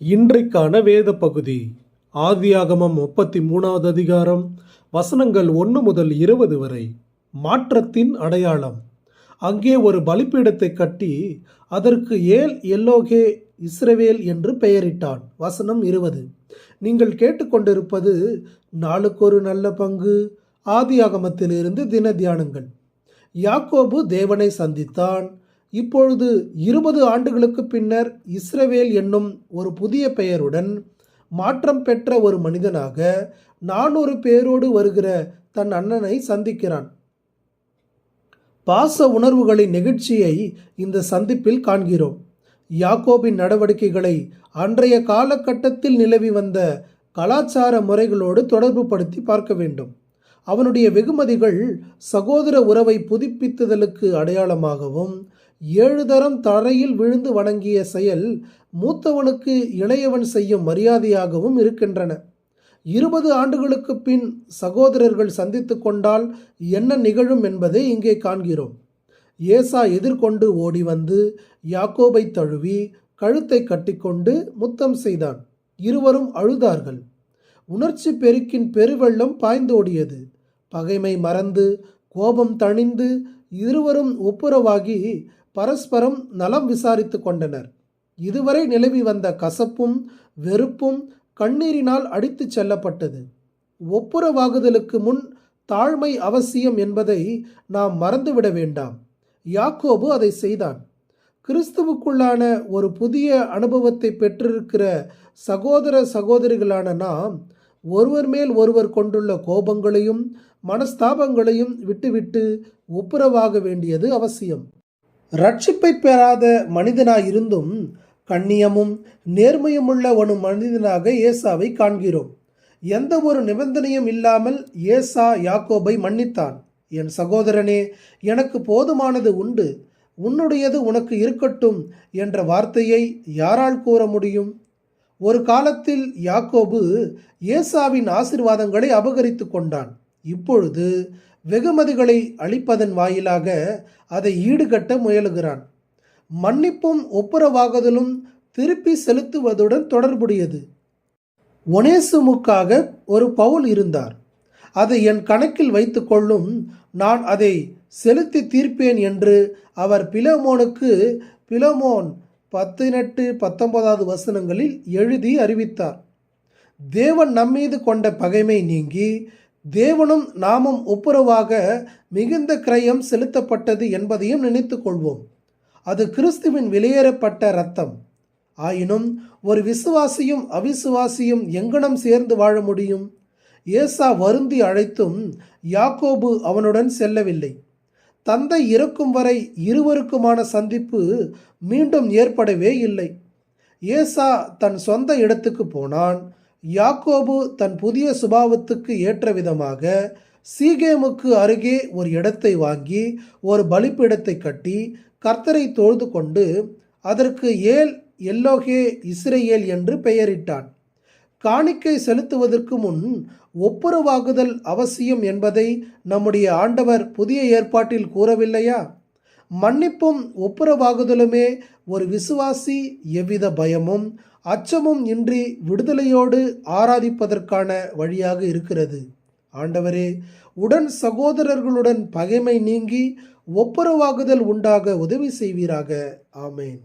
இன்றைக்கான வேத பகுதி ஆதியாகமம் 33வது அதிகாரம் வசனங்கள் 1 முதல் 20 வரை. மாற்றத்தின் அடையாளம். அங்கே ஒரு பலிபீடத்தை கட்டி அதற்கு ஏல் எல்லோகே இஸ்ரவேல் என்று பெயரிட்டான். வசனம் 20. நீங்கள் கேட்டுக்கொண்டிருப்பது நாளுக்கொரு நல்ல பங்கு ஆதியாகமத்திலிருந்து தின தியானங்கள். யாக்கோபு தேவனை சந்தித்தான். இப்பொழுது 20 ஆண்டுகளுக்கு பின்னர் இஸ்ரவேல் என்னும் ஒரு புதிய பெயருடன் மாற்றம் பெற்ற ஒரு மனிதனாக 400 பேரோடு வருகிற தன் அண்ணனை சந்திக்கிறான். பாச உணர்வுகளின் நெகிழ்ச்சியை இந்த சந்திப்பில் காண்கிறோம். யாக்கோபின் நடவடிக்கைகளை அன்றைய காலகட்டத்தில் நிலவி வந்த கலாச்சார முறைகளோடு தொடர்பு படுத்தி பார்க்க வேண்டும். அவனுடைய வெகுமதிகள் சகோதர உறவை புதுப்பித்துதலுக்கு அடையாளமாகவும், 7 தரம் தரையில் விழுந்து வணங்கிய செயல் மூத்தவனுக்கு இளையவன் செய்யும் மரியாதையாகவும் இருக்கின்றன. 20 ஆண்டுகளுக்கு பின் சகோதரர்கள் சந்தித்து கொண்டால் என்ன நிகழும் என்பதை இங்கே காண்கிறோம். ஏசா எதிர்கொண்டு ஓடி வந்து யாக்கோபை தழுவி கழுத்தை கட்டிக்கொண்டு முத்தம் செய்தான். இருவரும் அழுதார்கள். உணர்ச்சி பெருக்கின் பெருவெள்ளம் பாய்ந்தோடியது. பகைமை மறந்து கோபம் தணிந்து இருவரும் ஒப்புரவாகி பரஸ்பரம் நலம் விசாரித்து கொண்டனர். இதுவரை நிலவி வந்த கசப்பும் வெறுப்பும் கண்ணீரினால் அடித்து செல்லப்பட்டது. ஒப்புரவாகுதலுக்கு முன் தாழ்மை அவசியம் என்பதை நாம் மறந்துவிட வேண்டாம். யாக்கோபு அதை செய்தான். கிறிஸ்துவுக்குள்ளான ஒரு புதிய அனுபவத்தை பெற்றிருக்கிற சகோதர சகோதரிகளான நாம் ஒருவர் மேல் ஒருவர் கொண்டுள்ள கோபங்களையும் மனஸ்தாபங்களையும் விட்டுவிட்டு ஒப்புரவாக வேண்டியது அவசியம். ரட்சிப்பை பெறாத மனிதனாயிருந்தும் கண்ணியமும் நேர்மையுமுள்ள ஒரு மனிதனாக ஏசாவை காண்கிறோம். எந்த ஒரு நிபந்தனையும் இல்லாமல் ஏசா யாக்கோபை மன்னித்தான். என் சகோதரனே, எனக்கு போதுமானது உண்டு, உன்னுடையது உனக்கு இருக்கட்டும் என்ற வார்த்தையை யாரால் கூற முடியும்? ஒரு காலத்தில் யாக்கோபு ஏசாவின் ஆசீர்வாதங்களை அபகரித்து கொண்டான். இப்பொழுது வெகுமதிகளை அளிப்பதன் வாயிலாக அதை ஈடுகட்ட முயலுகிறான். மன்னிப்பும் ஒப்புரவாகுதலும் திருப்பி செலுத்துவதுடன் தொடர்புடையது. ஒனேசிமுக்காக ஒரு பவுல் இருந்தார். அதை என் கணக்கில் வைத்து கொள்ளும், நான் அதை செலுத்தி தீர்ப்பேன் என்று அவர் பிலமோனுக்கு பிலமோன் 18-19 வசனங்களில் எழுதி அறிவித்தார். தேவன் நம்மீது கொண்ட பகைமை நீங்கி தேவனும் நாமும் ஒப்புரவாக மிகுந்த கிரயம் செலுத்தப்பட்டது என்பதையும் நினைத்து கொள்வோம். அது கிறிஸ்துவின் வெளியேறப்பட்ட இரத்தம். ஆயினும் ஒரு விசுவாசியும் அவிசுவாசியும் எங்கனம் சேர்ந்து வாழ முடியும்? ஏசா வருந்தி அழைத்தும் யாக்கோபு அவனுடன் செல்லவில்லை. தந்தை இறக்கும் வரை இருவருக்குமான சந்திப்பு மீண்டும் ஏற்படவே இல்லை. ஏசா தன் சொந்த இடத்துக்கு போனான். யாக்கோபு தன் புதிய சுபாவத்துக்கு ஏற்ற விதமாக சீகேமுக்கு அருகே ஒரு இடத்தை வாங்கி ஒரு பலிபீடத்தை கட்டி கர்த்தரை தொழுது கொண்டு அதற்கு ஏல் எல்லோகே இஸ்ரவேல் என்று பெயரிட்டான். காணிக்கை செலுத்துவதற்கு முன் ஒப்புரவாகுதல் அவசியம் என்பதை நம்முடைய ஆண்டவர் புதிய ஏற்பாட்டில் கூறவில்லையா? மன்னிப்பும் ஒப்புரவாகுதலுமே ஒரு விசுவாசி எவ்வித பயமும் அச்சமும் இன்றி விடுதலையோடு ஆராதிப்பதற்கான வழியாக இருக்கிறது. ஆண்டவரே, உடன் சகோதரர்களுடன் பகைமை நீங்கி ஒப்புரவாகுதல் உண்டாக உதவி செய்வீராக. ஆமேன்.